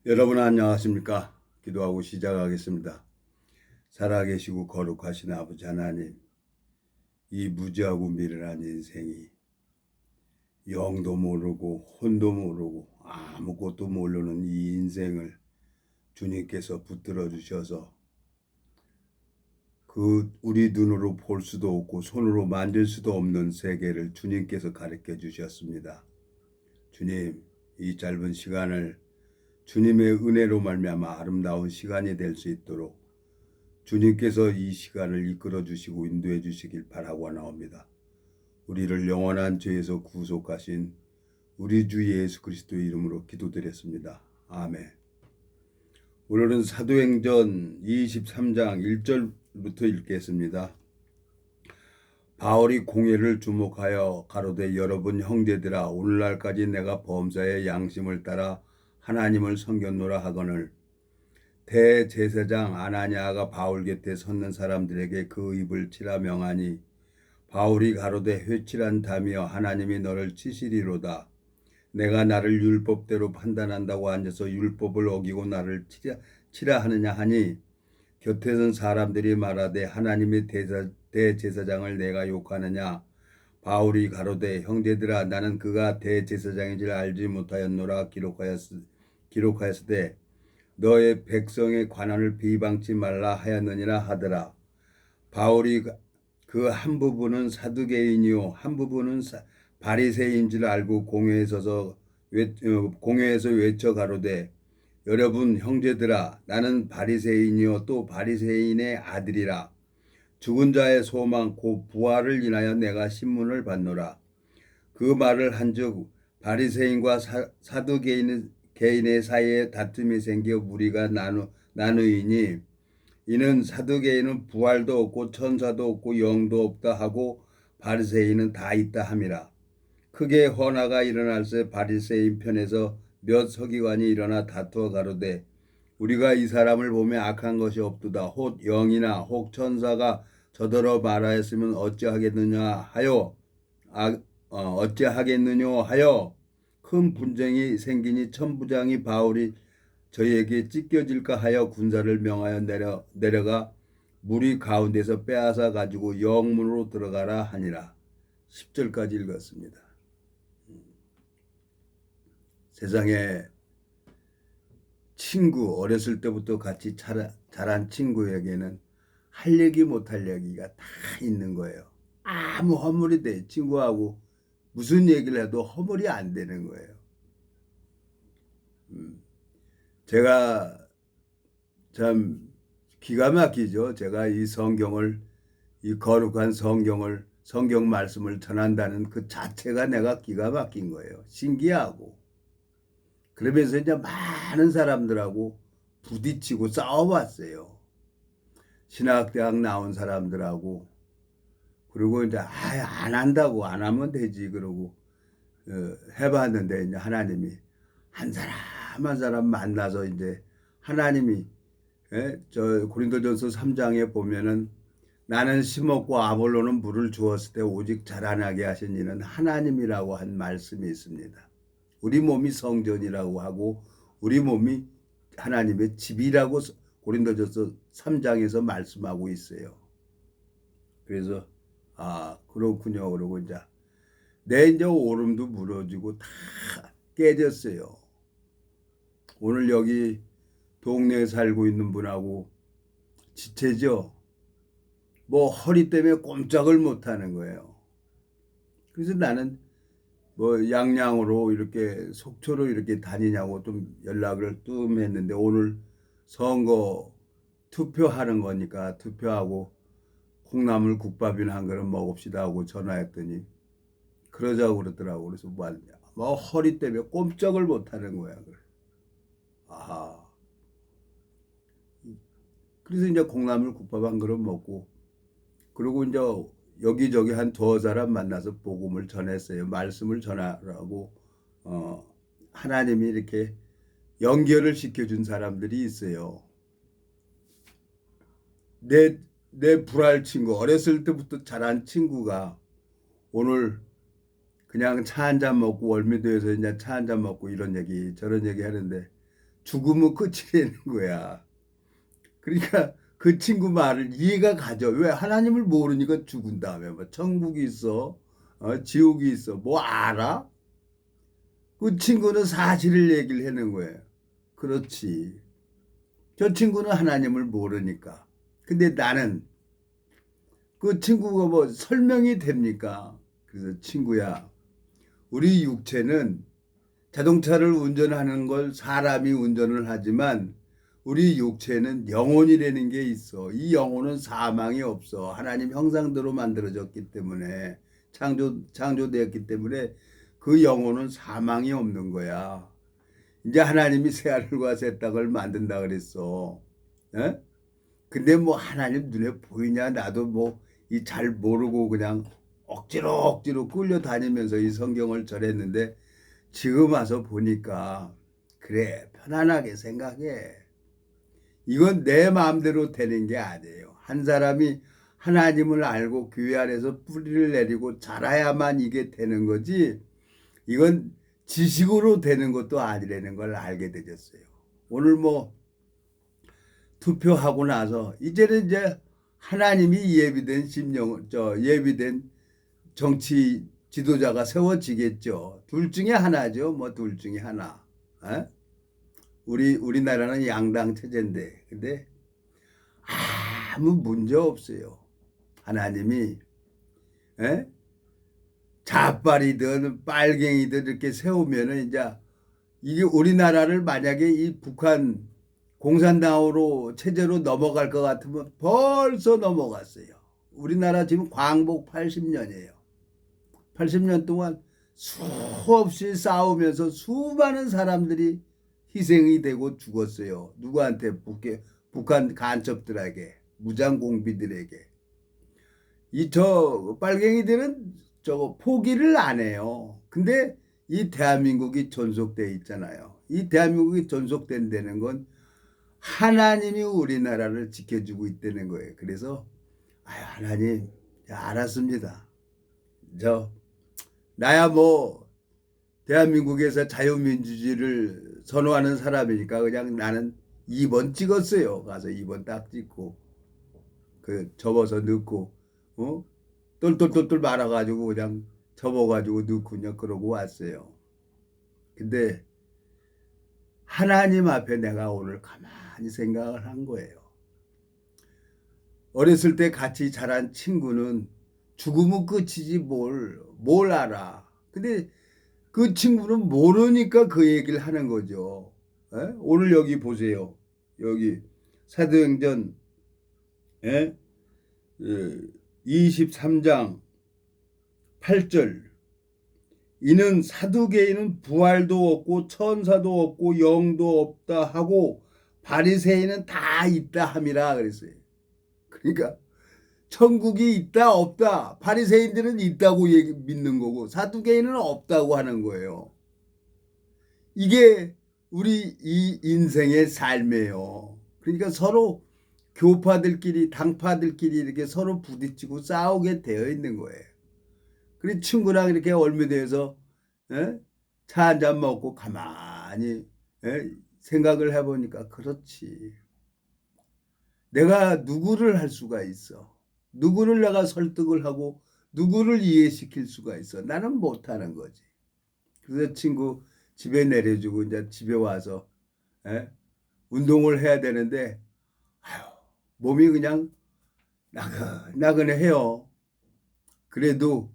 여러분 안녕하십니까? 기도하고 시작하겠습니다. 살아계시고 거룩하신 아버지 하나님, 이 무지하고 미련한 인생이 영도 모르고 혼도 모르고 아무것도 모르는 이 인생을 주님께서 붙들어 주셔서 그 우리 눈으로 볼 수도 없고 손으로 만질 수도 없는 세계를 주님께서 가르쳐 주셨습니다. 주님, 이 짧은 시간을 주님의 은혜로 말미암아 아름다운 시간이 될 수 있도록 주님께서 이 시간을 이끌어 주시고 인도해 주시길 바라고 나옵니다. 우리를 영원한 죄에서 구속하신 우리 주 예수 그리스도의 이름으로 기도드렸습니다. 아멘. 오늘은 사도행전 23장 1절부터 읽겠습니다. 바울이 공회를 주목하여 가로되 여러분 형제들아 오늘날까지 내가 범사의 양심을 따라 하나님을 섬겼노라 하거늘 대제사장 아나니아가 바울 곁에 섰는 사람들에게 그 입을 치라 명하니 바울이 가로되 회칠한 담이여 하나님이 너를 치시리로다. 내가 나를 율법대로 판단한다고 앉아서 율법을 어기고 나를 치라 하느냐 하니 곁에 선 사람들이 말하되 하나님의 대제사장을 내가 욕하느냐. 바울이 가로되 형제들아 나는 그가 대제사장인 줄 알지 못하였노라 기록하였으되 너의 백성의 관원을 비방치 말라 하였느니라 하더라. 바울이 그 한 부분은 사두개인이요 한 부분은 바리새인인 줄 알고 공회에서 외쳐 가로되 여러분 형제들아 나는 바리새인이요 또 바리새인의 아들이라. 죽은 자의 소망 곧 부활을 인하여 내가 신문을 받노라. 그 말을 한즉 바리새인과 사두개인의 사이에 다툼이 생겨 무리가 나누이니 이는 사두개인은 부활도 없고 천사도 없고 영도 없다 하고 바리새인은 다 있다 함이라. 크게 헌화가 일어날새 바리새인 편에서 몇 서기관이 일어나 다투어 가로되 우리가 이 사람을 보며 악한 것이 없도다. 혹 영이나 혹 천사가 저더러 말하였으면 어찌하겠느냐 하여 큰 분쟁이 생기니 천부장이 바울이 저희에게 찢겨질까 하여 군사를 명하여 내려가 무리 가운데서 빼앗아 가지고 영문으로 들어가라 하니라. 10절까지 읽었습니다. 세상에 친구, 어렸을 때부터 같이 자란 친구에게는 할 얘기 못할 얘기가 다 있는 거예요. 아무 허물이 돼. 친구하고 무슨 얘기를 해도 허물이 안 되는 거예요. 제가 참 기가 막히죠. 제가 이 거룩한 성경 말씀을 전한다는 그 자체가 내가 기가 막힌 거예요. 신기하고. 그러면서 이제 많은 사람들하고 부딪히고 싸워봤어요. 신학대학 나온 사람들하고. 그리고 이제 안 한다고 안 하면 되지 그러고 해봤는데 이제 하나님이 한 사람 만나서 이제 하나님이 저 고린도전서 3장에 보면은 나는 심었고 아볼로는 물을 주었을 때 오직 자라나게 하신 이는 하나님이라고 한 말씀이 있습니다. 우리 몸이 성전이라고 하고 우리 몸이 하나님의 집이라고 고린도전서 3장에서 말씀하고 있어요. 그래서 그렇군요. 그러고 이제 내 오름도 무너지고 다 깨졌어요. 오늘 여기 동네에 살고 있는 분하고 지체죠. 뭐 허리 때문에 꼼짝을 못하는 거예요. 그래서 나는 뭐 양양으로 이렇게 속초로 이렇게 다니냐고 좀 연락을 뜸 했는데 오늘 선거 투표하는 거니까 투표하고 콩나물 국밥이나 한 그릇 먹읍시다 하고 전화했더니 그러자고 그러더라고. 그래서 뭐 허리 때문에 꼼짝을 못하는 거야. 그래. 아하. 그래서 이제 콩나물 국밥 한 그릇 먹고 그리고 이제 여기저기 한 두어 사람 만나서 복음을 전했어요. 말씀을 전하라고 하나님이 이렇게 연결을 시켜준 사람들이 있어요. 내 불알 친구, 어렸을 때부터 자란 친구가 오늘 그냥 차 한잔 먹고 월미도에서 이제 차 한잔 먹고 이런 얘기 저런 얘기 하는데 죽으면 끝이라는 거야. 그러니까 그 친구 말을 이해가 가죠. 왜? 하나님을 모르니까 죽은 다음에 뭐 천국이 있어, 지옥이 있어, 뭐 알아? 그 친구는 사실을 얘기를 하는 거예요. 그렇지. 저 친구는 하나님을 모르니까. 근데 나는 그 친구가 뭐 설명이 됩니까? 그래서 친구야, 우리 육체는 자동차를 운전하는 걸 사람이 운전을 하지만 우리 육체는 영혼이라는 게 있어. 이 영혼은 사망이 없어. 하나님 형상대로 만들어졌기 때문에 창조되었기 때문에 그 영혼은 사망이 없는 거야. 이제 하나님이 새하늘과 새 땅을 만든다 그랬어. 에? 근데 뭐 하나님 눈에 보이냐? 나도 뭐 이 잘 모르고 그냥 억지로 끌려다니면서 이 성경을 절했는데 지금 와서 보니까 그래 편안하게 생각해. 이건 내 마음대로 되는 게 아니에요. 한 사람이 하나님을 알고 교회 안에서 뿌리를 내리고 자라야만 이게 되는 거지. 이건 지식으로 되는 것도 아니라는 걸 알게 되셨어요. 오늘 뭐 투표하고 나서 이제는 이제 하나님이 예비된 정치 지도자가 세워지겠죠. 둘 중에 하나죠. 뭐 둘 중에 하나. 에? 우리나라는 양당 체제인데, 근데 아무 문제 없어요. 하나님이 에? 좌빨이든 빨갱이든 이렇게 세우면은 이제 이게 우리나라를 만약에 이 북한 공산당으로 체제로 넘어갈 것 같으면 벌써 넘어갔어요. 우리나라 지금 광복 80년이에요. 80년 동안 수없이 싸우면서 수많은 사람들이 희생이 되고 죽었어요. 누구한테? 북한 간첩들에게, 무장공비들에게. 저 빨갱이들은 저거 포기를 안 해요. 근데 이 대한민국이 존속돼 있잖아요. 이 대한민국이 존속된다는 건 하나님이 우리나라를 지켜주고 있다는 거예요. 그래서 하나님 알았습니다. 나야 뭐 대한민국에서 자유민주주의를 선호하는 사람이니까 그냥 나는 2번 찍었어요. 가서 2번 딱 찍고 그 접어서 넣고 똘똘똘똘 말아가지고 그냥 접어가지고 넣고 그냥 그러고 왔어요. 근데 하나님 앞에 내가 오늘 가만히 생각을 한 거예요. 어렸을 때 같이 자란 친구는 죽으면 끝이지 뭘 알아. 근데 그 친구는 모르니까 그 얘기를 하는 거죠. 에? 오늘 여기 보세요. 여기 사도행전 23장 8절. 이는 사두개인은 부활도 없고 천사도 없고 영도 없다 하고 바리새인은 다 있다 함이라 그랬어요. 그러니까 천국이 있다 없다. 바리새인들은 있다고 믿는 거고 사두개인은 없다고 하는 거예요. 이게 우리 이 인생의 삶이에요. 그러니까 서로 교파들끼리 당파들끼리 이렇게 서로 부딪히고 싸우게 되어 있는 거예요. 그리고 친구랑 이렇게 얼미대서 차 한 잔 먹고 가만히 생각을 해보니까 그렇지. 내가 누구를 할 수가 있어. 누구를 내가 설득을 하고 누구를 이해시킬 수가 있어. 나는 못하는 거지. 그래서 친구 집에 내려주고 이제 집에 와서 운동을 해야 되는데 아유, 몸이 그냥 나근나근해요. 그래도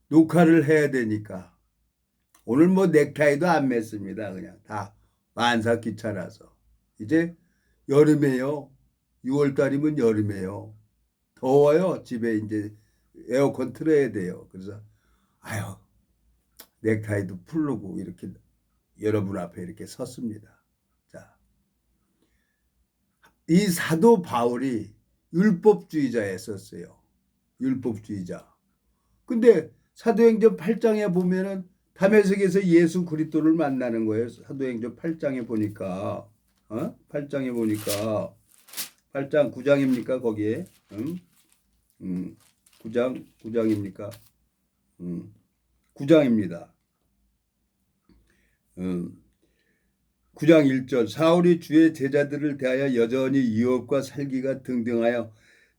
녹화를 해야 되니까 오늘 뭐 넥타이도 안 맸습니다. 그냥 다 만사 귀찮아서. 이제 여름에요. 6월 달이면 여름에요. 더워요. 집에 이제 에어컨 틀어야 돼요. 그래서 아유 넥타이도 풀르고 이렇게 여러분 앞에 이렇게 섰습니다. 자, 이 사도 바울이 율법주의자였었어요. 율법주의자. 근데 사도행전 8장에 보면은 다메섹에서 예수 그리스도를 만나는 거예요. 사도행전 8장에 보니까 8장에 보니까 8장 9장입니까 거기에 9장입니까 9장입니다. 9장 1절 사울이 주의 제자들을 대하여 여전히 유업과 살기가 등등하여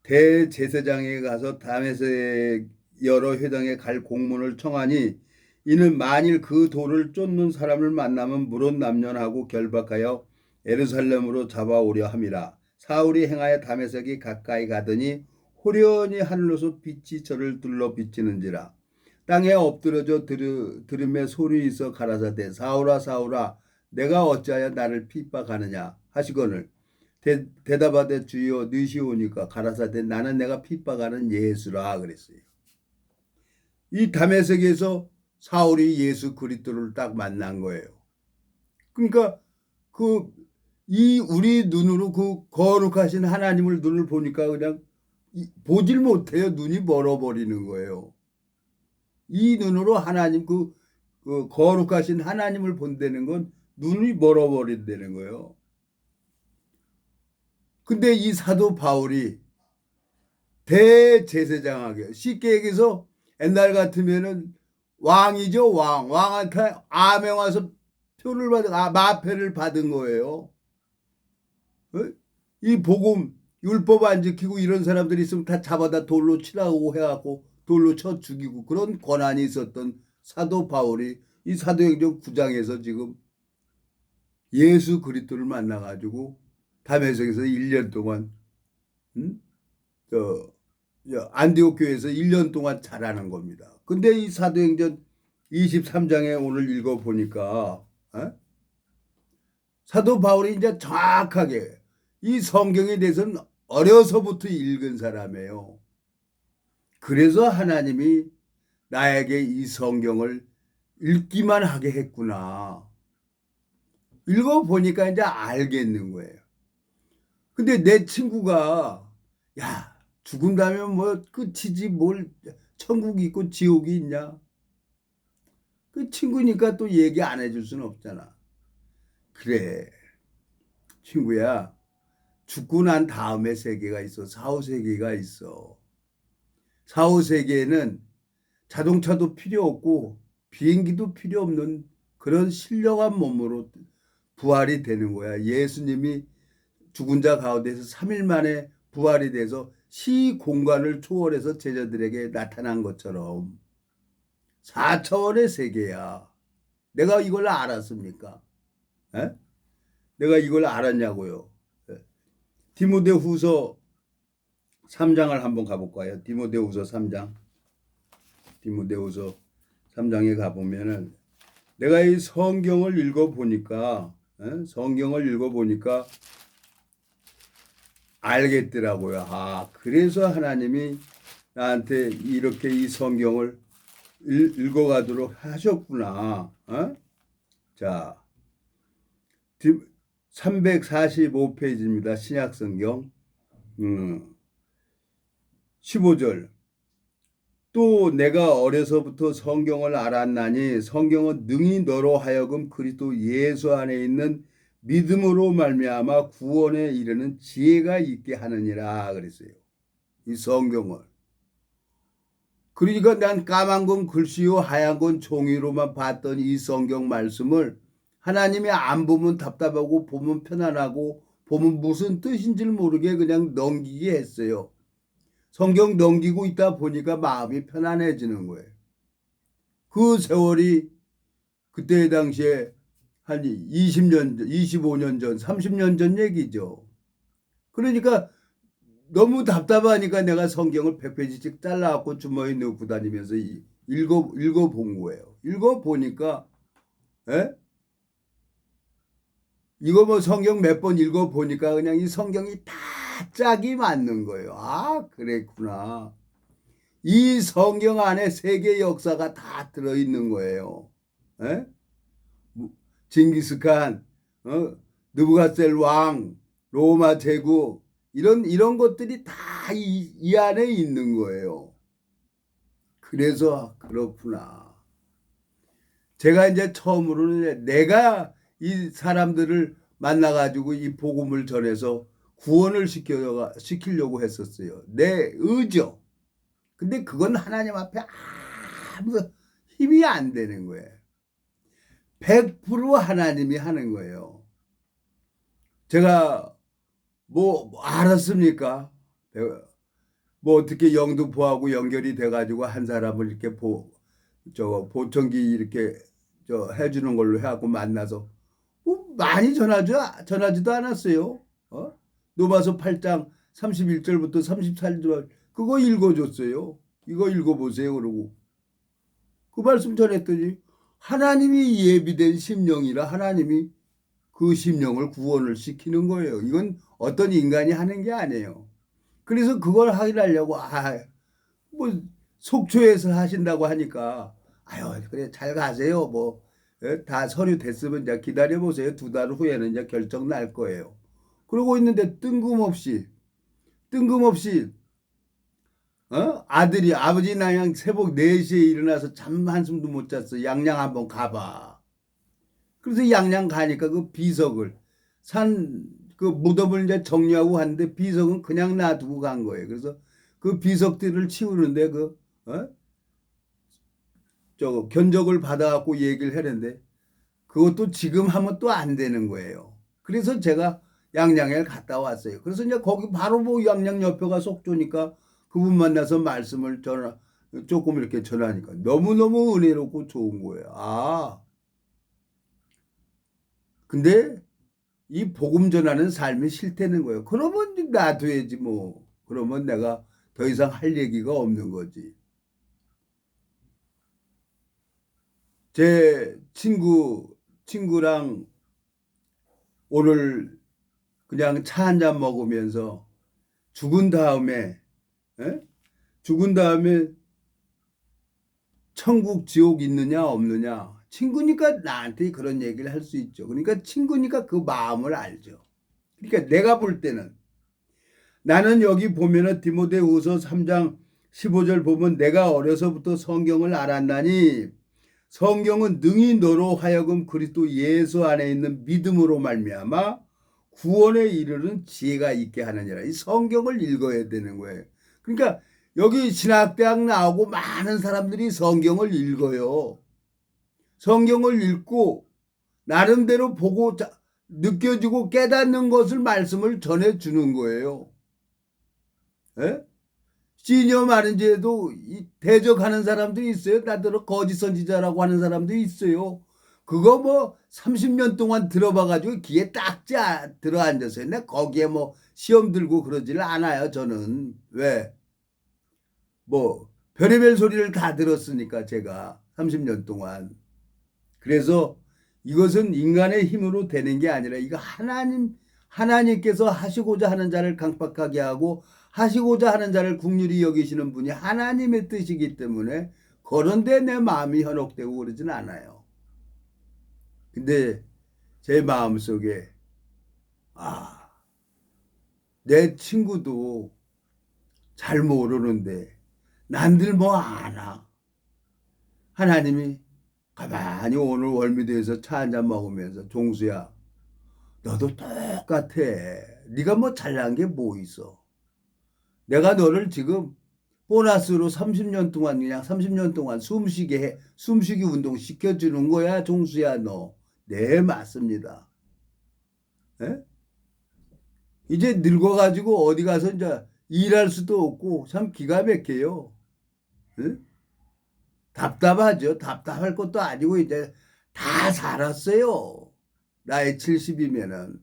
대제사장에게 가서 다메섹 여러 회당에 갈 공문을 청하니 이는 만일 그 돌을 쫓는 사람을 만나면 물은 남년하고 결박하여 예루살렘으로 잡아오려 함이라. 사울이 행하여 다메섹이 가까이 가더니 호련히 하늘로서 빛이 저를 둘러 비치는지라. 땅에 엎드러져 들음에 소리 있어 가라사대 사울아 사울아 내가 어찌하여 나를 핍박하느냐 하시거늘 대답하되 주여 느시오니까 가라사대 나는 내가 핍박하는 예수라 그랬어요. 이 다메섹에서 사울이 예수 그리스도를 딱 만난 거예요. 그러니까 이 우리 눈으로 그 거룩하신 하나님을 눈을 보니까 그냥 보질 못해요. 눈이 멀어버리는 거예요. 이 눈으로 하나님 그 거룩하신 하나님을 본다는 건 눈이 멀어버린다는 거예요. 근데 이 사도 바울이 대제사장에게 쉽게 얘기해서 옛날 같으면은 왕이죠. 왕한테 아멘 와서 표를 받은 마패를 받은 거예요. 이 복음 율법 안 지키고 이런 사람들이 있으면 다 잡아다 돌로 치라고 해갖고 돌로 쳐 죽이고 그런 권한이 있었던 사도 바울이 이 사도행전 9장에서 지금 예수 그리스도를 만나가지고 다메섹에서 1년 동안 안디옥 교회에서 1년 동안 자라는 겁니다. 근데 이 사도행전 23장에 오늘 읽어보니까 사도 바울이 이제 정확하게 이 성경에 대해서는 어려서부터 읽은 사람이에요. 그래서 하나님이 나에게 이 성경을 읽기만 하게 했구나. 읽어보니까 이제 알겠는 거예요. 근데 내 친구가 야 죽은다면 뭐 끝이지 뭘 천국이 있고 지옥이 있냐. 그 친구니까 또 얘기 안 해줄 수는 없잖아. 그래 친구야 죽고 난 다음에 세계가 있어. 사후세계가 있어. 사후세계에는 자동차도 필요 없고 비행기도 필요 없는 그런 신령한 몸으로 부활이 되는 거야. 예수님이 죽은 자 가운데서 3일 만에 부활이 돼서 시공간을 초월해서 제자들에게 나타난 것처럼 4차원의 세계야. 내가 이걸 알았습니까? 에? 내가 이걸 알았냐고요. 디모데후서 3장을 한번 가볼까요? 디모데후서 3장. 디모데후서 3장에 가보면은 내가 이 성경을 읽어보니까 알겠더라고요. 그래서 하나님이 나한테 이렇게 이 성경을 읽어가도록 하셨구나. 자, 345페이지입니다. 신약성경 15절 또 내가 어려서부터 성경을 알았나니 성경은 능히 너로 하여금 그리스도 예수 안에 있는 믿음으로 말미암아 구원에 이르는 지혜가 있게 하느니라 그랬어요. 이 성경을. 그러니까 난 까만 건 글씨요 하얀 건 종이로만 봤던 이 성경 말씀을 하나님이 안 보면 답답하고 보면 편안하고 보면 무슨 뜻인지 모르게 그냥 넘기게 했어요. 성경 넘기고 있다 보니까 마음이 편안해지는 거예요. 그 세월이 그때 당시에 한 20년 전, 25년 전, 30년 전 얘기죠. 그러니까 너무 답답하니까 내가 성경을 100페이지씩 잘라갖고 주머니에 넣고 다니면서 읽어본 거예요. 읽어보니까 이거 뭐 성경 몇 번 읽어보니까 그냥 이 성경이 다 짝이 맞는 거예요. 그랬구나. 이 성경 안에 세계 역사가 다 들어있는 거예요. 징기스칸, 느부갓셀 왕, 로마 제국 이런 것들이 다 이 안에 있는 거예요. 그래서 그렇구나. 제가 이제 처음으로는 내가 이 사람들을 만나가지고 이 복음을 전해서 구원을 시키려고 했었어요. 내 의죠. 근데 그건 하나님 앞에 아무 힘이 안 되는 거예요. 100% 하나님이 하는 거예요. 제가 뭐 알았습니까? 뭐 어떻게 영등포하고 연결이 돼가지고 한 사람을 이렇게 보청기 이렇게 해주는 걸로 해갖고 만나서 뭐 많이 전하지도 않았어요. 노마서 8장 31절부터 34절 그거 읽어줬어요. 이거 읽어보세요. 그러고 그 말씀 전했더니 하나님이 예비된 심령이라 하나님이 그 심령을 구원을 시키는 거예요. 이건 어떤 인간이 하는 게 아니에요. 그래서 그걸 확인하려고 뭐 속초에서 하신다고 하니까 아유 그래 잘 가세요. 뭐 다 서류 됐으면 이제 기다려 보세요. 2달 후에는 이제 결정 날 거예요. 그러고 있는데 뜬금없이 아들이 아버지 나양 새벽 4시에 일어나서 잠 한숨도 못 잤어. 양양 한번 가봐. 그래서 양양 가니까 그 비석을 그 무덤을 이제 정리하고 하는데 비석은 그냥 놔두고 간 거예요. 그래서 그 비석들을 치우는데 견적을 받아갖고 얘기를 했는데 그것도 지금 하면 또 안 되는 거예요. 그래서 제가 양양에 갔다 왔어요. 그래서 이제 거기 바로 뭐 양양 옆에가 속초니까 그분 만나서 말씀을 조금 이렇게 전하니까 너무너무 은혜롭고 좋은 거예요. 근데 이 복음 전하는 삶이 싫다는 거예요. 그러면 놔둬야지 뭐. 그러면 내가 더 이상 할 얘기가 없는 거지. 제 친구랑 오늘 그냥 차 한 잔 먹으면서 죽은 다음에 천국 지옥 있느냐 없느냐 친구니까 나한테 그런 얘기를 할 수 있죠. 그러니까 친구니까 그 마음을 알죠. 그러니까 내가 볼 때는 나는 여기 보면은 디모데후서 3장 15절 보면 내가 어려서부터 성경을 알았나니 성경은 능히 너로 하여금 그리스도 예수 안에 있는 믿음으로 말미암아 구원에 이르는 지혜가 있게 하느니라. 이 성경을 읽어야 되는 거예요. 그러니까 여기 신학대학 나오고 많은 사람들이 성경을 읽어요. 성경을 읽고 나름대로 보고 느껴지고 깨닫는 것을 말씀을 전해주는 거예요. 시니어 마른지에도 대적하는 사람들이 있어요. 나더러 거짓 선지자라고 하는 사람들이 있어요. 그거 뭐 30년 동안 들어봐가지고 귀에 딱 들어앉았어요. 근데 거기에 뭐 시험 들고 그러지를 않아요. 저는. 왜? 뭐 별의별 소리를 다 들었으니까 제가 30년 동안. 그래서 이것은 인간의 힘으로 되는 게 아니라 이거 하나님께서 하시고자 하는 자를 강팍하게 하고 하시고자 하는 자를 긍휼히 여기시는 분이 하나님의 뜻이기 때문에 그런데 내 마음이 현혹되고 그러진 않아요. 근데 제 마음속에 내 친구도 잘 모르는데 남들 뭐 아나. 하나님이 가만히 오늘 월미도에서 차 한잔 먹으면서 종수야 너도 똑같아. 네가 뭐 잘난 게 뭐 있어. 내가 너를 지금 보너스로 30년 동안 그냥 30년 동안 숨쉬기 운동 시켜주는 거야 종수야 너. 네 맞습니다. 에? 이제 늙어가지고 어디 가서 이제 일할 수도 없고 참 기가 막혀요. 에? 답답하죠. 답답할 것도 아니고 이제 다 살았어요. 나이 70이면은.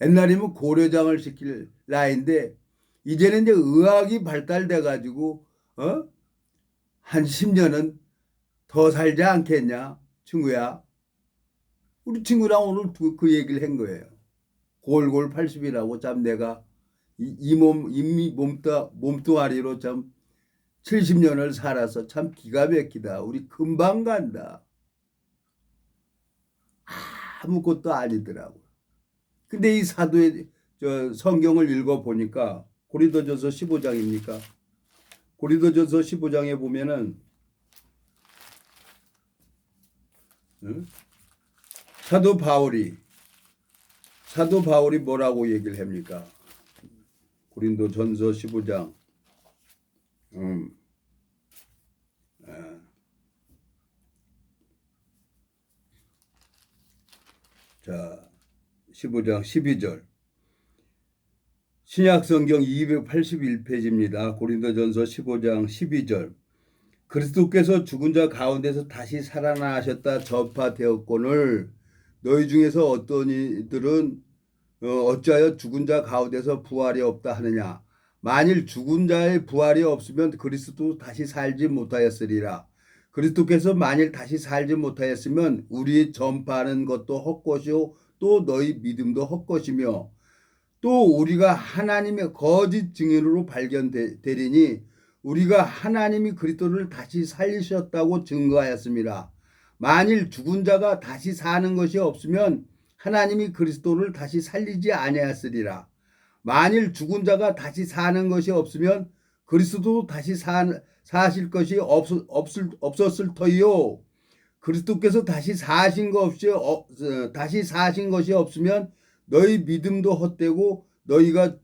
옛날이면 고려장을 시킬 나이인데 이제는 이제 의학이 발달돼 가지고 한 10년은 더 살지 않겠냐 친구야. 우리 친구랑 오늘 그 얘기를 한 거예요. 골골 80이라고 참 내가 몸뚱아리로 참 70년을 살아서 참 기가 막히다. 우리 금방 간다. 아무것도 아니더라고요. 근데 이 성경을 읽어보니까 고린도전서 15장입니까? 고린도전서 15장에 보면은 사도 바울이 뭐라고 얘기를 합니까? 고린도전서 15장 자 15장 12절. 신약성경 281페이지입니다. 고린도전서 15장 12절. 그리스도께서 죽은 자 가운데서 다시 살아나셨다 전파되었거늘 너희 중에서 어떤 이들은 어찌하여 죽은 자 가운데서 부활이 없다 하느냐. 만일 죽은 자의 부활이 없으면 그리스도 다시 살지 못하였으리라. 그리스도께서 만일 다시 살지 못하였으면 우리 전파하는 것도 헛것이요 또 너희 믿음도 헛것이며 또 우리가 하나님의 거짓 증인으로 발견되리니 우리가 하나님이 그리스도를 다시 살리셨다고 증거하였습니다. 만일 죽은 자가 다시 사는 것이 없으면 하나님이 그리스도를 다시 살리지 아니하였으리라. 만일 죽은 자가 다시 사는 것이 없으면 그리스도도 다시 사실 것이 없었을 터이요. 그리스도께서 다시 사신 것이 없으면 너희 믿음도 헛되고 너희가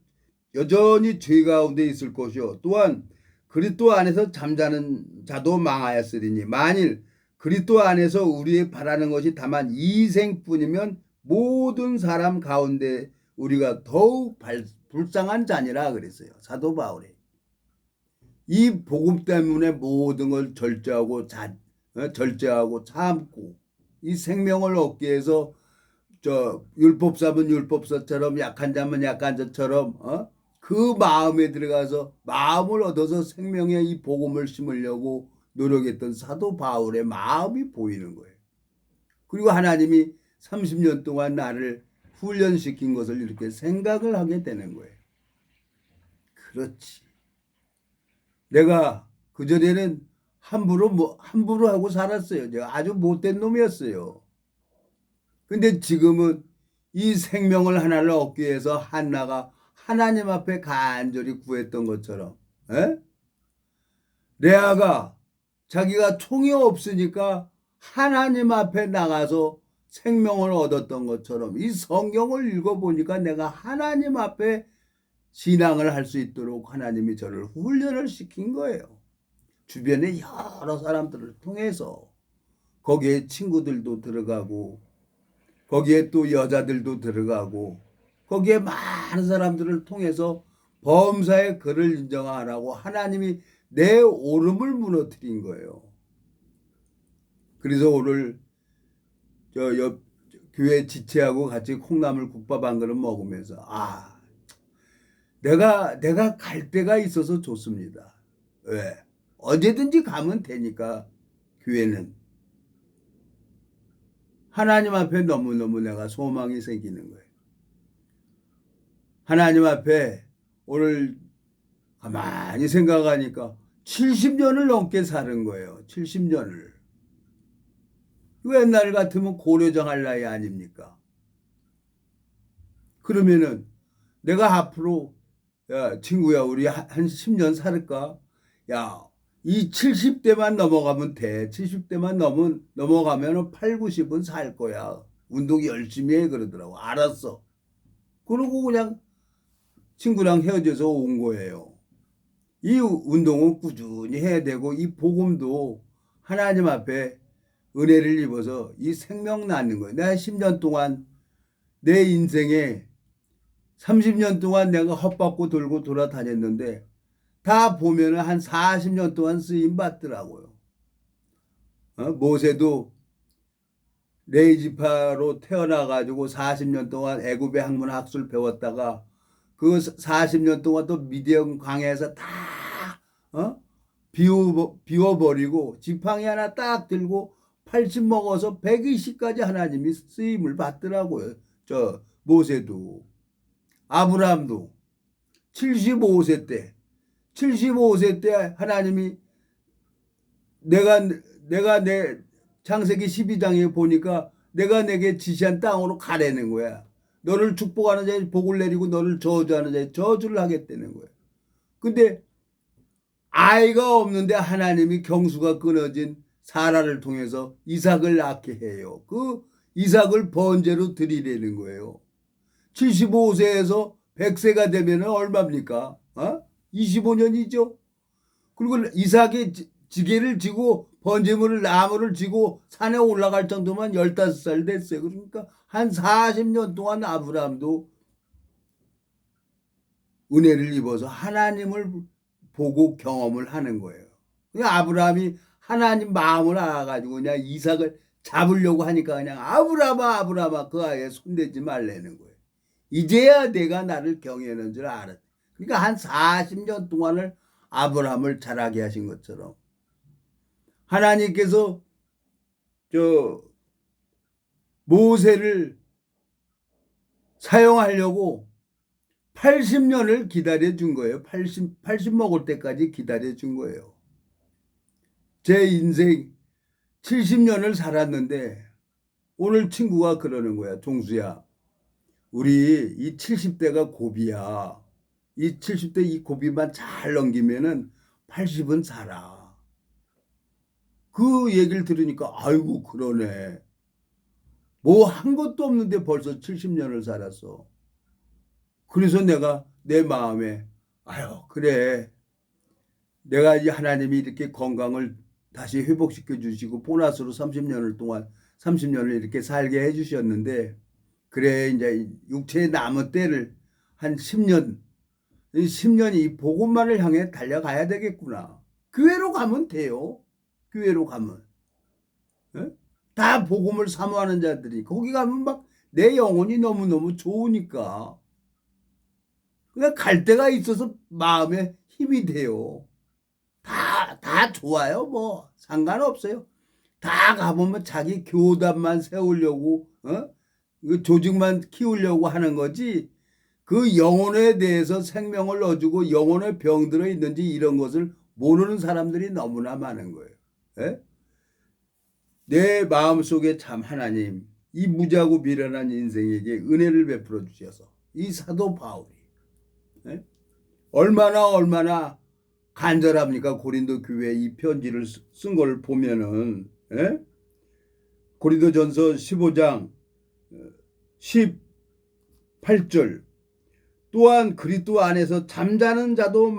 여전히 죄 가운데 있을 것이요. 또한 그리스도 안에서 잠자는 자도 망하였으리니 만일 그리스도 안에서 우리의 바라는 것이 다만 이 생뿐이면 모든 사람 가운데 우리가 더욱 불쌍한 자니라 그랬어요. 사도 바울이. 이 복음 때문에 모든 걸 절제하고 참고 이 생명을 얻기 위해서 율법사면 율법사처럼 약한 자면 약한 자처럼 그 마음에 들어가서 마음을 얻어서 생명의 이 복음을 심으려고 노력했던 사도 바울의 마음이 보이는 거예요. 그리고 하나님이 30년 동안 나를 훈련시킨 것을 이렇게 생각을 하게 되는 거예요. 그렇지. 내가 그전에는 함부로 하고 살았어요. 제가 아주 못된 놈이었어요. 근데 지금은 이 생명을 하나를 얻기 위해서 한나가 하나님 앞에 간절히 구했던 것처럼 레아가 자기가 총이 없으니까 하나님 앞에 나가서 생명을 얻었던 것처럼 이 성경을 읽어보니까 내가 하나님 앞에 신앙을 할 수 있도록 하나님이 저를 훈련을 시킨 거예요. 주변에 여러 사람들을 통해서 거기에 친구들도 들어가고 거기에 또 여자들도 들어가고 거기에 많은 사람들을 통해서 범사의 그를 인정하라고 하나님이 내 오름을 무너뜨린 거예요. 그래서 오늘 옆 교회 지체하고 같이 콩나물 국밥 한 그릇 먹으면서 내가 갈 데가 있어서 좋습니다. 왜? 언제든지 가면 되니까 교회는. 하나님 앞에 너무너무 내가 소망이 생기는 거예요. 하나님 앞에 오늘 가만히 생각하니까 70년을 넘게 사는 거예요. 70년을. 옛날 같으면 고려정 할 나이 아닙니까? 그러면은 내가 앞으로 야 친구야 우리 한 10년 살까? 야 이 70대만 넘어가면 돼. 70대만 넘어가면 8, 90은 살 거야. 운동 열심히 해 그러더라고. 알았어. 그러고 그냥 친구랑 헤어져서 온 거예요. 이 운동은 꾸준히 해야 되고 이 복음도 하나님 앞에 은혜를 입어서 이 생명 낳는 거예요. 내가 10년 동안 내 인생에 30년 동안 내가 헛받고 돌고 돌아다녔는데 다 보면은 한 40년 동안 쓰임 받더라고요. 모세도 레이지파로 태어나가지고 40년 동안 애굽의 학문 학술 배웠다가 그 40년 동안 또 미디안 광야에서 다 비워버리고 지팡이 하나 딱 들고 80 먹어서 120까지 하나님이 쓰임을 받더라고요. 저 모세도 아브라함도 75세 때 하나님이 내가 내 창세기 12장에 보니까 내가 내게 지시한 땅으로 가라는 거야. 너를 축복하는 자에 복을 내리고 너를 저주하는 자에 저주를 하겠다는 거야. 근데 아이가 없는데 하나님이 경수가 끊어진 사라를 통해서 이삭을 낳게 해요. 그 이삭을 번제로 드리려는 거예요. 75세에서 100세가 되면 얼마입니까? 25년이죠. 그리고 이삭의 지게를 지고 번제물을 나무를 지고 산에 올라갈 정도만 15살 됐어요. 그러니까 한 40년 동안 아브라함도 은혜를 입어서 하나님을 보고 경험을 하는 거예요. 그냥 아브라함이 하나님 마음을 알아가지고 그냥 이삭을 잡으려고 하니까 그냥 아브라함아 아브라함아 그 아이에 손대지 말라는 거예요. 이제야 내가 나를 경외하는 줄 알았. 그러니까 한 40년 동안을 아브라함을 자라게 하신 것처럼 하나님께서 저 모세를 사용하려고 80년을 기다려 준 거예요. 80 먹을 때까지 기다려 준 거예요. 제 인생 70년을 살았는데 오늘 친구가 그러는 거야. 종수야, 우리 이 70대가 고비야. 이 70대 이 고비만 잘 넘기면은 80은 살아. 그 얘기를 들으니까 아이고 그러네. 뭐 한 것도 없는데 벌써 70년을 살았어. 그래서 내가 내 마음에 아유 그래. 내가 이 하나님이 이렇게 건강을 다시 회복시켜 주시고 보너스로 30년을 이렇게 살게 해 주셨는데 그래 이제 육체의 남은 때를 한 10년 이 10년이 이 복음만을 향해 달려가야 되겠구나. 교회로 가면 돼요. 교회로 가면. 예? 다 복음을 사모하는 자들이 거기 가면 막 내 영혼이 너무너무 좋으니까 그냥 갈 데가 있어서 마음에 힘이 돼요. 다 좋아요. 뭐 상관없어요. 다 가보면 자기 교단만 세우려고 그 조직만 키우려고 하는 거지 그 영혼에 대해서 생명을 넣어주고 영혼에 병들어 있는지 이런 것을 모르는 사람들이 너무나 많은 거예요. 예? 내 마음속에 참 하나님 이 무지하고 미련한 인생에게 은혜를 베풀어 주셔서 이 사도 바울이 예? 얼마나 간절합니까? 고린도 교회에 이 편지를 쓴 걸 보면은 예? 고린도전서 15장 18절 또한 그리스도 안에서 잠자는 자도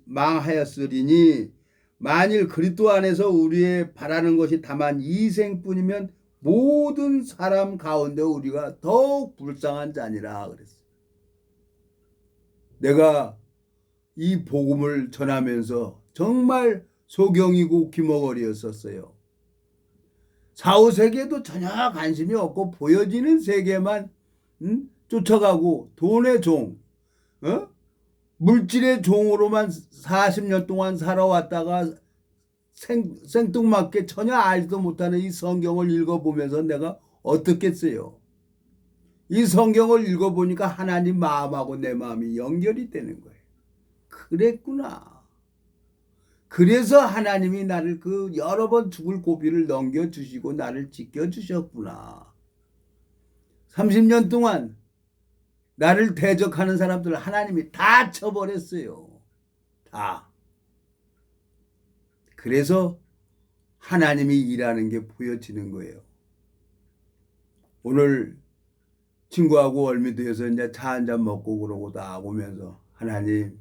망하였으리니 만일 그리스도 안에서 우리의 바라는 것이 다만 이 생뿐이면 모든 사람 가운데 우리가 더욱 불쌍한 자니라 그랬어요. 내가 이 복음을 전하면서 정말 소경이고 귀머거리였었어요. 사후세계도 전혀 관심이 없고 보여지는 세계만 쫓아가고 돈의 종, 물질의 종으로만 40년 동안 살아왔다가 생뚱맞게 전혀 알지도 못하는 이 성경을 읽어보면서 내가 어떻겠어요? 이 성경을 읽어보니까 하나님 마음하고 내 마음이 연결이 되는 거예요. 그랬구나. 그래서 하나님이 나를 그 여러 번 죽을 고비를 넘겨주시고 나를 지켜주셨구나. 30년 동안 나를 대적하는 사람들을 하나님이 다 쳐버렸어요. 다. 그래서 하나님이 일하는 게 보여지는 거예요. 오늘 친구하고 얼미도에서 이제 차 한잔 먹고 그러고 다 오면서 하나님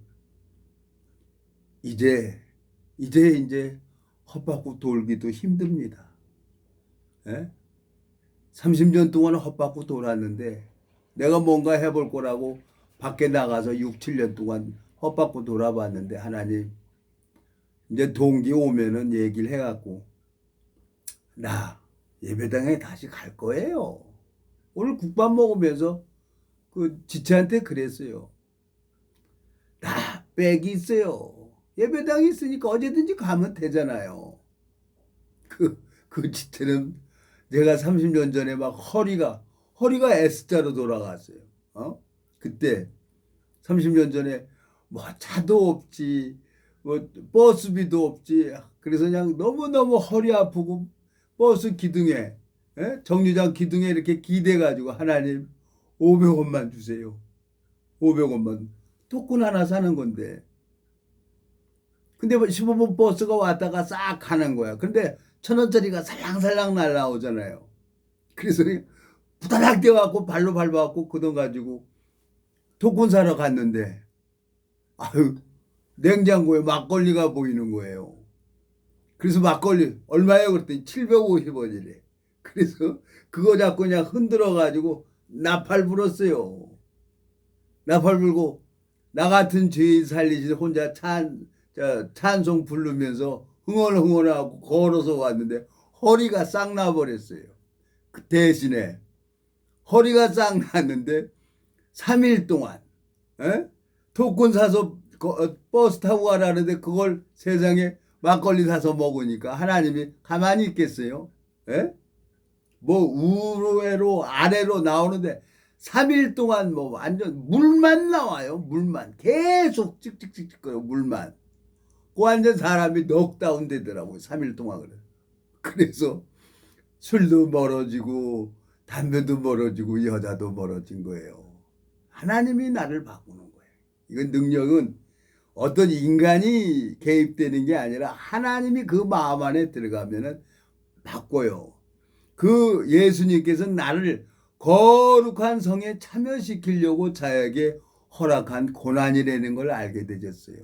이제 헛바퀴 돌기도 힘듭니다. 예? 30년 동안 헛바퀴 돌았는데 내가 뭔가 해볼 거라고 밖에 나가서 6, 7년 동안 헛바퀴 돌아봤는데 하나님 이제 동기 오면은 얘기를 해갖고 나 예배당에 다시 갈 거예요. 오늘 국밥 먹으면서 그 지체한테 그랬어요. 나 백이 있어요. 예배당이 있으니까 언제든지 가면 되잖아요. 그 지체는 내가 30년 전에 막 허리가 S자로 돌아갔어요. 그때 30년 전에 뭐 차도 없지, 뭐 버스비도 없지. 그래서 그냥 너무너무 허리 아프고 버스 기둥에 정류장 기둥에 이렇게 기대가지고 하나님 500원만 주세요. 500원만. 토큰 하나 사는 건데. 근데 15분 버스가 왔다가 싹 가는 거야. 근데 1,000원짜리가 살랑살랑 날라오잖아요. 그래서 부다닥 뛰어갖고 발로 밟아갖고 그 돈 가지고 토큰 사러 갔는데 아유 냉장고에 막걸리가 보이는 거예요. 그래서 막걸리 얼마예요? 그랬더니 750원이래. 그래서 그거 잡고 그냥 흔들어 가지고 나팔 불었어요. 나팔 불고 나 같은 죄인 살리시 혼자 찬송 부르면서 흥얼흥얼하고 걸어서 왔는데 허리가 싹 나버렸어요. 그 대신에 허리가 싹 났는데 3일 동안 에? 토큰 사서 버스 타고 가라는데 그걸 세상에 막걸리 사서 먹으니까 하나님이 가만히 있겠어요? 에? 뭐 우로 아래로 나오는데 3일 동안 뭐 완전 물만 나와요. 물만 계속 찍찍찍찍거려 물만. 그 완전 사람이 넉다운 되더라고요. 3일 동안 그래. 그래서 술도 멀어지고 담배도 멀어지고 여자도 멀어진 거예요. 하나님이 나를 바꾸는 거예요. 이건 능력은 어떤 인간이 개입되는 게 아니라 하나님이 그 마음 안에 들어가면은 바꿔요. 그 예수님께서는 나를 거룩한 성에 참여시키려고 자에게 허락한 고난이라는 걸 알게 되셨어요.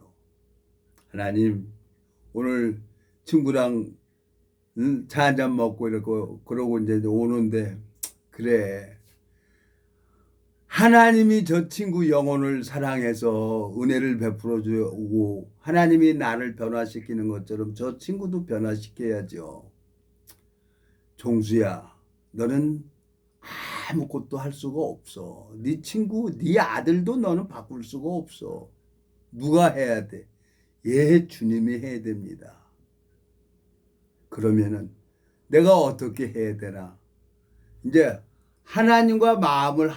하나님, 오늘 친구랑 차 한잔 먹고 이러고 그러고 이제 오는데 그래. 하나님이 저 친구 영혼을 사랑해서 은혜를 베풀어 주고 하나님이 나를 변화시키는 것처럼 저 친구도 변화시켜야죠. 종수야, 너는 아무것도 할 수가 없어. 네 친구, 네 아들도 너는 바꿀 수가 없어. 누가 해야 돼? 예, 주님이 해야 됩니다. 그러면은 내가 어떻게 해야 되나? 이제 하나님과 마음을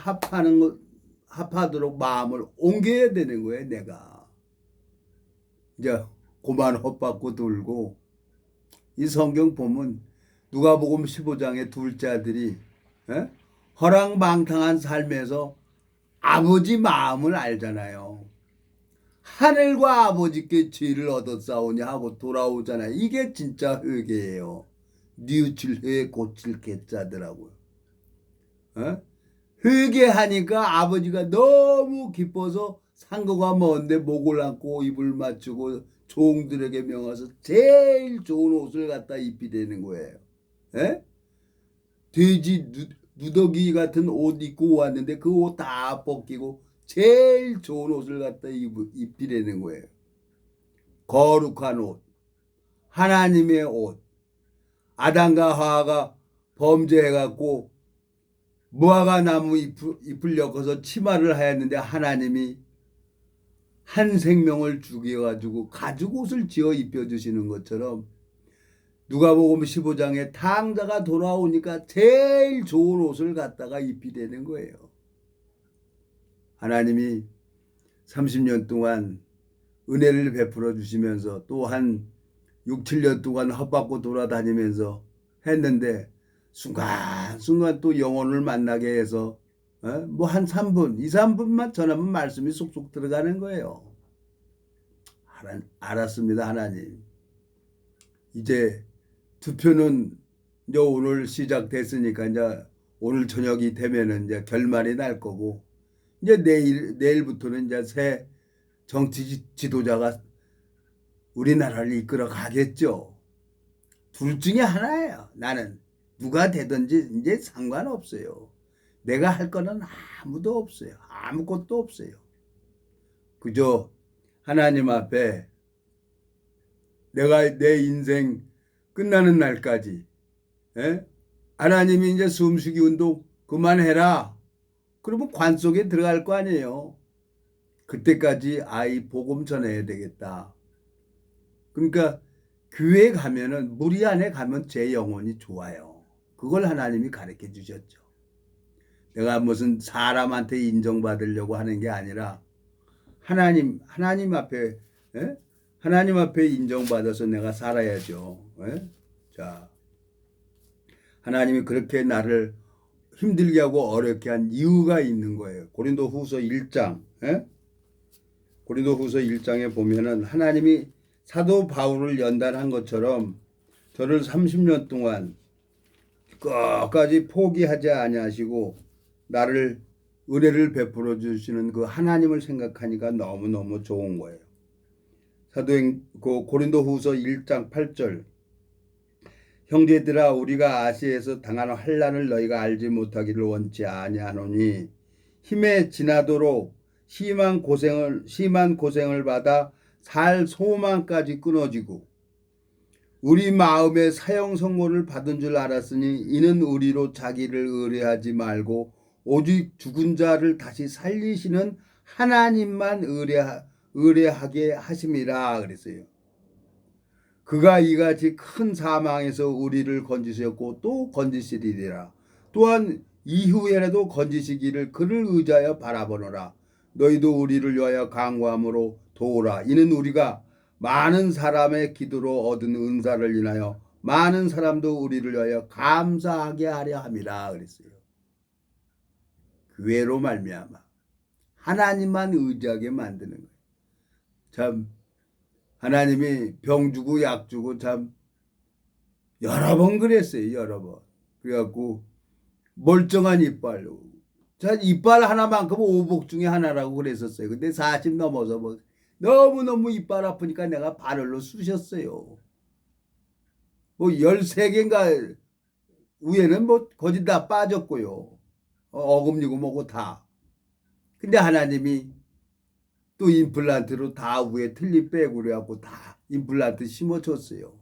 합하도록 마음을 옮겨야 되는 거예요, 내가. 이제 고만 헛받고 돌고 이 성경 보면 누가복음 15장의 둘째 아들이 허랑방탕한 삶에서 아버지 마음을 알잖아요. 하늘과 아버지께 죄를 얻었사오니 하고 돌아오잖아요. 이게 진짜 회개예요. 뉘우칠 회 고칠 개자더라고요. 회개하니까 아버지가 너무 기뻐서 상거가 먼데 목을 안고 입을 맞추고 종들에게 명하서 제일 좋은 옷을 갖다 입히되는 거예요. 돼지 누더기 같은 옷 입고 왔는데 그 옷 다 벗기고 제일 좋은 옷을 갖다 입히려는 거예요. 거룩한 옷, 하나님의 옷. 아담과 하와가 범죄해갖고 무화과 나무 잎을 엮어서 치마를 하였는데 하나님이 한 생명을 죽여가지고 가죽 옷을 지어 입혀주시는 것처럼 누가복음 15장에 탕자가 돌아오니까 제일 좋은 옷을 갖다가 입히려는 거예요. 하나님이 30년 동안 은혜를 베풀어 주시면서 또 한 6, 7년 동안 헛받고 돌아다니면서 했는데 순간순간 또 영혼을 만나게 해서 뭐 한 3분, 2, 3분만 전하면 말씀이 쏙쏙 들어가는 거예요. 알았습니다, 하나님. 이제 투표는 이제 오늘 시작됐으니까 이제 오늘 저녁이 되면은 이제 결말이 날 거고 이제 내일부터는 이제 새 정치 지도자가 우리나라를 이끌어 가겠죠. 둘 중에 하나예요. 나는 누가 되든지 이제 상관없어요. 내가 할 거는 아무도 없어요. 아무것도 없어요. 그저 하나님 앞에 내가 내 인생 끝나는 날까지 하나님이 이제 숨쉬기 운동 그만해라. 그러면 관 속에 들어갈 거 아니에요. 그때까지 아이 복음 전해야 되겠다. 그러니까 교회 가면은 무리 안에 가면 제 영혼이 좋아요. 그걸 하나님이 가르쳐 주셨죠. 내가 무슨 사람한테 인정받으려고 하는 게 아니라 하나님 앞에 하나님 앞에 인정받아서 내가 살아야죠. 자, 하나님이 그렇게 나를 힘들게 하고 어렵게 한 이유가 있는 거예요. 고린도후서 1장 고린도후서 1장에 보면은 하나님이 사도 바울을 연단한 것처럼 저를 30년 동안 끝까지 포기하지 아니하시고 나를 은혜를 베풀어 주시는 그 하나님을 생각하니까 너무너무 좋은 거예요. 고린도후서 1장 8절 형제들아 우리가 아시아에서 당한 환난을 너희가 알지 못하기를 원치 아니하노니 힘에 지나도록 심한 고생을 받아 살 소망까지 끊어지고 우리 마음의 사형 선고를 받은 줄 알았으니 이는 우리로 자기를 의뢰하지 말고 오직 죽은 자를 다시 살리시는 하나님만 의뢰하게 하심이라 그랬어요. 그가 이같이 큰 사망에서 우리를 건지셨고 또 건지시리라. 또한 이후에라도 건지시기를 그를 의지하여 바라보노라. 너희도 우리를 위하여 간구함으로 도우라. 이는 우리가 많은 사람의 기도로 얻은 은사를 인하여 많은 사람도 우리를 위하여 감사하게 하려 함이라 그랬어요. 교회로 말미암아 하나님만 의지하게 만드는 거예요. 참 하나님이 병 주고 약 주고 참 여러 번 그랬어요. 여러 번. 그래갖고 멀쩡한 이빨. 자, 이빨 하나만큼 오복 중에 하나라고 그랬었어요. 근데 40 넘어서 뭐 너무너무 이빨 아프니까 내가 바늘로 쑤셨어요. 뭐 13개인가 위에는 뭐 거의 다 빠졌고요. 어금니고 뭐고 다. 근데 하나님이 또 임플란트로 다 위에 틀니 빼고 그래갖고 다 임플란트 심어줬어요.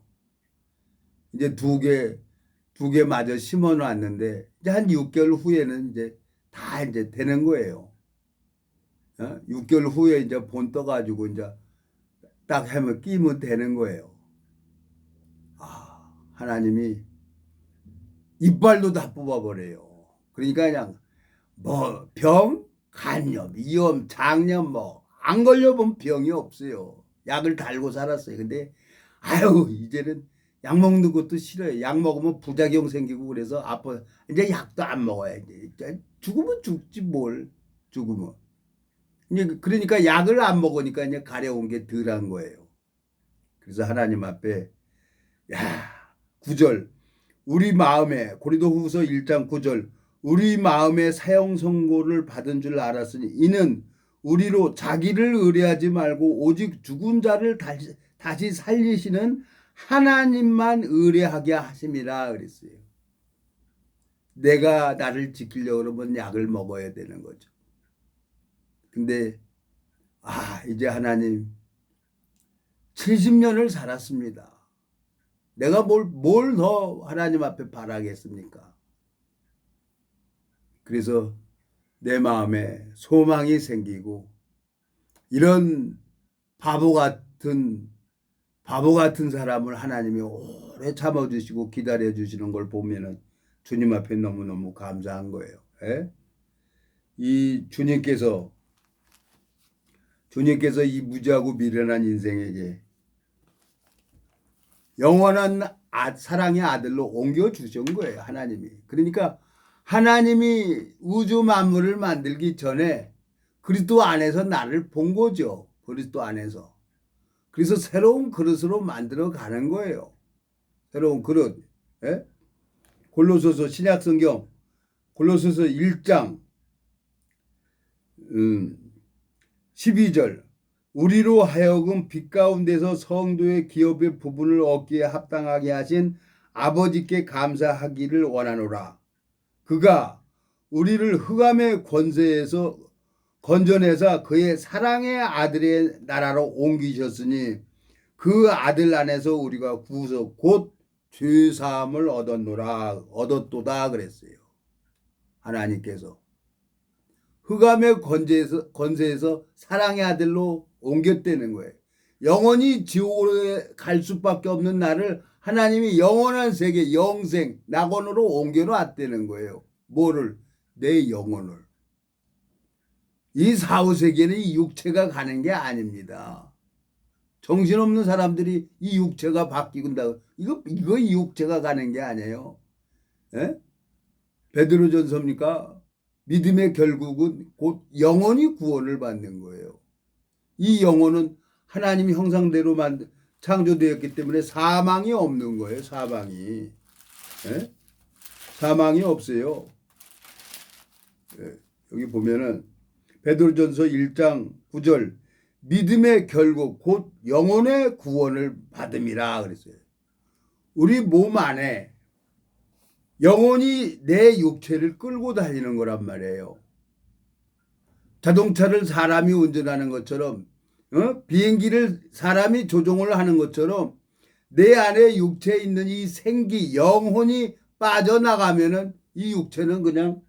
이제 두 개 마저 심어 놨는데 이제 한 6개월 후에는 이제 다 이제 되는 거예요. 6개월 후에 이제 본 떠가지고 이제 딱 하면 끼면 되는 거예요. 하나님이 이빨도 다 뽑아버려요. 그러니까 그냥 뭐 병, 간염, 위염, 장염 뭐 안 걸려보면 병이 없어요. 약을 달고 살았어요. 근데 아유 이제는 약 먹는 것도 싫어요. 약 먹으면 부작용 생기고 그래서 아파. 이제 약도 안 먹어야 이제 죽으면 죽지 뭘 죽으면. 그러니까 약을 안 먹으니까 이제 가려운 게 덜한 거예요. 그래서 하나님 앞에 9절 우리 마음에 고린도후서 1장 9절 우리 마음에 사형 선고를 받은 줄 알았으니 이는 우리로 자기를 의뢰하지 말고 오직 죽은 자를 다시 살리시는 하나님만 의뢰하게 하심이라 그랬어요. 내가 나를 지키려고 그러면 약을 먹어야 되는 거죠. 근데 이제 하나님 70년을 살았습니다. 내가 뭘 더 하나님 앞에 바라겠습니까? 그래서 내 마음에 소망이 생기고 이런 바보 같은 사람을 하나님이 오래 참아주시고 기다려주시는 걸 보면은 주님 앞에 너무너무 감사한 거예요. 이 주님께서 이 무지하고 미련한 인생에게 영원한 사랑의 아들로 옮겨주신 거예요. 하나님이. 그러니까 하나님이 우주 만물을 만들기 전에 그리스도 안에서 나를 본 거죠. 그리스도 안에서. 그래서 새로운 그릇으로 만들어 가는 거예요. 새로운 그릇. 골로새서 신약성경 골로새서 1장 12절 우리로 하여금 빛 가운데서 성도의 기업의 부분을 얻기에 합당하게 하신 아버지께 감사하기를 원하노라. 그가 우리를 흑암의 권세에서 건져내사 그의 사랑의 아들의 나라로 옮기셨으니 그 아들 안에서 우리가 구속 곧 죄사함을 얻었도다 그랬어요. 하나님께서 흑암의 권세에서 사랑의 아들로 옮겼다는 거예요. 영원히 지옥으로 갈 수밖에 없는 나를 하나님이 영원한 세계 영생 낙원으로 옮겨놨다는 거예요. 뭐를? 내 영혼을. 이 사후세계는 이 육체가 가는 게 아닙니다. 정신없는 사람들이 이 육체가 바뀐다고 이거 이 육체가 가는 게 아니에요. 베드로전서입니까? 믿음의 결국은 곧 영원히 구원을 받는 거예요. 이 영혼은 하나님 형상대로 창조되었기 때문에 사망이 없는 거예요. 사망이. 사망이 없어요. 여기 보면은 베드로전서 1장 9절 믿음의 결국 곧 영혼의 구원을 받음이라 그랬어요. 우리 몸 안에 영혼이 내 육체를 끌고 다니는 거란 말이에요. 자동차를 사람이 운전하는 것처럼 비행기를 사람이 조종을 하는 것처럼 내 안에 육체에 있는 이 생기, 영혼이 빠져나가면은 이 육체는 그냥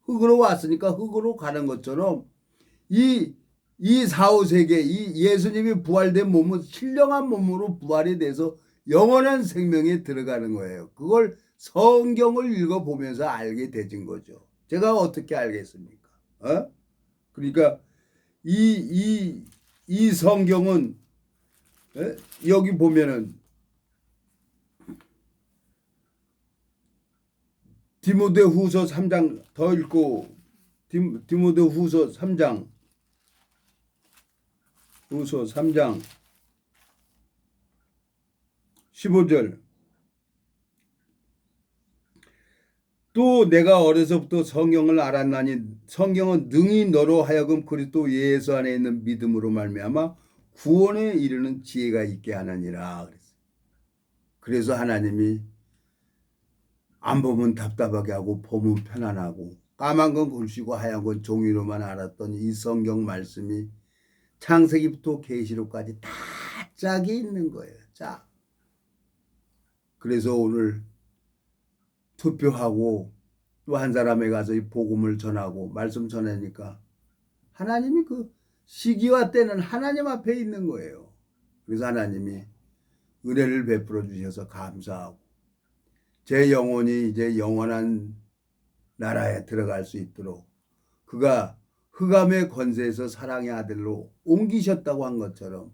흙으로 왔으니까 흙으로 가는 것처럼 이 사후세계, 이 예수님이 부활된 몸은 신령한 몸으로 부활이 돼서 영원한 생명에 들어가는 거예요. 그걸 성경을 읽어보면서 알게 되진 거죠. 제가 어떻게 알겠습니까? 그러니까 이 성경은 여기 보면은 디모데후서 3장 더 읽고 디모데후서 3장 15절 또 내가 어려서부터 성경을 알았나니 성경은 능히 너로 하여금 그리스도 예수 안에 있는 믿음으로 말미암아 구원에 이르는 지혜가 있게 하느니라 그랬어요. 그래서 하나님이 안 보면 답답하게 하고 보면 편안하고 까만 건 글씨고 하얀 건 종이로만 알았던 이 성경 말씀이 창세기부터 계시록까지 다 짝이 있는 거예요. 짝. 그래서 오늘 투표하고 또 한 사람에 가서 이 복음을 전하고 말씀 전하니까 하나님이 그 시기와 때는 하나님 앞에 있는 거예요. 그래서 하나님이 은혜를 베풀어 주셔서 감사하고 제 영혼이 이제 영원한 나라에 들어갈 수 있도록 그가 흑암의 권세에서 사랑의 아들로 옮기셨다고 한 것처럼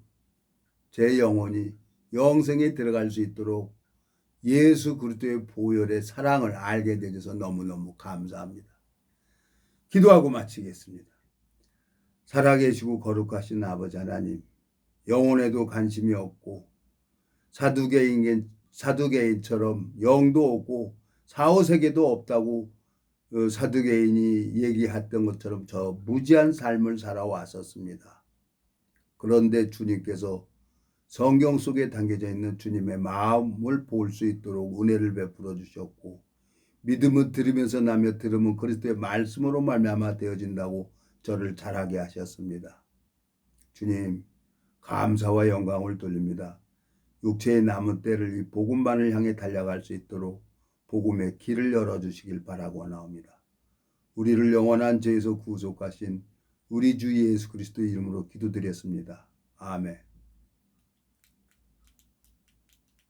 제 영혼이 영생에 들어갈 수 있도록 예수 그리스도의 보혈의 사랑을 알게 되셔서 너무너무 감사합니다. 기도하고 마치겠습니다. 살아계시고 거룩하신 아버지 하나님, 영혼에도 관심이 없고 사두개인처럼 영도 없고 사후세계도 없다고 사두개인이 얘기했던 것처럼 저 무지한 삶을 살아왔었습니다. 그런데 주님께서 성경 속에 담겨져 있는 주님의 마음을 볼 수 있도록 은혜를 베풀어 주셨고 믿음은 들으면서 나며 들으면 그리스도의 말씀으로 말미암아 되어진다고 저를 자라게 하셨습니다. 주님 감사와 영광을 돌립니다. 육체의 남은 때를 이 복음만을 향해 달려갈 수 있도록 복음의 길을 열어주시길 바라고 나옵니다. 우리를 영원한 죄에서 구속하신 우리 주 예수 그리스도의 이름으로 기도드렸습니다. 아멘.